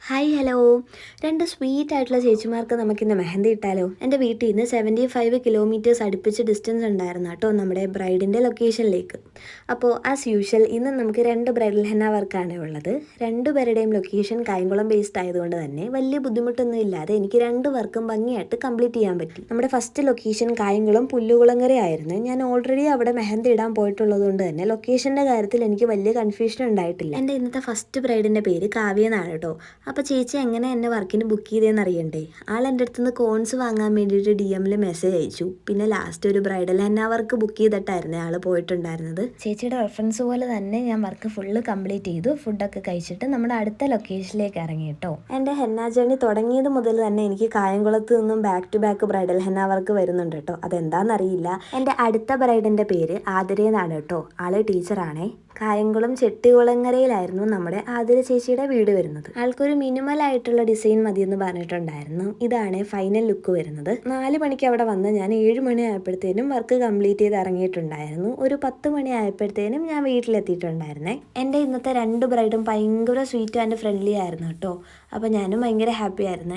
Hi hello. രണ്ട് sweet ആയിട്ടുള്ള ചേച്ചിമാർക്ക് നമുക്കിന്ന് മെഹന്തി ഇട്ടാലോ? എൻ്റെ വീട്ടിൽ നിന്ന് 75 കിലോമീറ്റേഴ്സ് അടുപ്പിച്ച് ഡിസ്റ്റൻസ് ഉണ്ടായിരുന്നു കേട്ടോ നമ്മുടെ ബ്രൈഡിൻ്റെ ലൊക്കേഷനിലേക്ക്. അപ്പോൾ ആസ് യൂഷ്വൽ ഇന്ന് നമുക്ക് രണ്ട് ബ്രൈഡൽ ഹെന്ന വർക്കാണ് ഉള്ളത്. രണ്ടുപേരുടെയും ലൊക്കേഷൻ കായംകുളം ബേസ്ഡ് ആയതുകൊണ്ട് തന്നെ വലിയ ബുദ്ധിമുട്ടൊന്നും ഇല്ലാതെ എനിക്ക് രണ്ട് വർക്കും ഭംഗിയായിട്ട് കംപ്ലീറ്റ് ചെയ്യാൻ പറ്റി. നമ്മുടെ ഫസ്റ്റ് ലൊക്കേഷൻ കായംകുളം പുല്ലുകുളങ്ങര ആയിരുന്നു. ഞാൻ ഓൾറെഡി അവിടെ മെഹന്തി ഇടാൻ പോയിട്ടുള്ളത് കൊണ്ട് തന്നെ ലൊക്കേഷൻ്റെ കാര്യത്തിൽ എനിക്ക് വലിയ കൺഫ്യൂഷൻ ഉണ്ടായിട്ടില്ല. എൻ്റെ ഇന്നത്തെ ഫസ്റ്റ് ബ്രൈഡിൻ്റെ പേര് കാവ്യ എന്നാണ് കേട്ടോ. അപ്പോൾ ചേച്ചി എങ്ങനെ എന്നെ വർക്കിന് ബുക്ക് ചെയ്തതെന്ന് അറിയണ്ടേ? ആൾ എൻ്റെ അടുത്ത് നിന്ന് കോൺസ് വാങ്ങാൻ വേണ്ടിയിട്ട് DM മെസ്സേജ് അയച്ചു. പിന്നെ ലാസ്റ്റ് ഒരു ബ്രൈഡൽ ഹെന്ന വർക്ക് ബുക്ക് ചെയ്തിട്ടായിരുന്നു ആൾ പോയിട്ടുണ്ടായിരുന്നത്. ചേച്ചിയുടെ റെഫറൻസ് പോലെ തന്നെ ഞാൻ വർക്ക് ഫുള്ള് കംപ്ലീറ്റ് ചെയ്തു. ഫുഡൊക്കെ കഴിച്ചിട്ട് നമ്മുടെ അടുത്ത ലൊക്കേഷനിലേക്ക് ഇറങ്ങി കേട്ടോ. എൻ്റെ ഹെന്ന ജേണി തുടങ്ങിയത് മുതൽ തന്നെ എനിക്ക് കായംകുളത്ത് നിന്നും back to back bridal henna work വരുന്നുണ്ട് കേട്ടോ. അതെന്താണെന്നറിയില്ല. എൻ്റെ അടുത്ത ബ്രൈഡിൻ്റെ പേര് ആതിരയെന്നാണ് കേട്ടോ. ആള് ടീച്ചറാണേ. കായംകുളം ചെട്ടികുളങ്ങരയിലായിരുന്നു നമ്മുടെ ആതിര ചേച്ചിയുടെ വീട് വരുന്നത്. ആൾക്കൊരു മിനിമൽ ആയിട്ടുള്ള ഡിസൈൻ മതിയെന്ന് പറഞ്ഞിട്ടുണ്ടായിരുന്നു. ഇതാണ് ഫൈനൽ ലുക്ക് വരുന്നത്. 4 മണിക്ക് അവിടെ വന്ന് ഞാൻ 7 മണി ആയപ്പോഴത്തേനും വർക്ക് കംപ്ലീറ്റ് ചെയ്ത് ഇറങ്ങിയിട്ടുണ്ടായിരുന്നു. ഒരു 10 മണി ആയപ്പോഴത്തേനും ഞാൻ വീട്ടിലെത്തിയിട്ടുണ്ടായിരുന്നേ. എൻ്റെ ഇന്നത്തെ രണ്ട് ബ്രൈഡും ഭയങ്കര സ്വീറ്റ് ആൻഡ് ഫ്രണ്ട്ലി ആയിരുന്നു കേട്ടോ. അപ്പോൾ ഞാനും ഭയങ്കര ഹാപ്പി ആയിരുന്നു.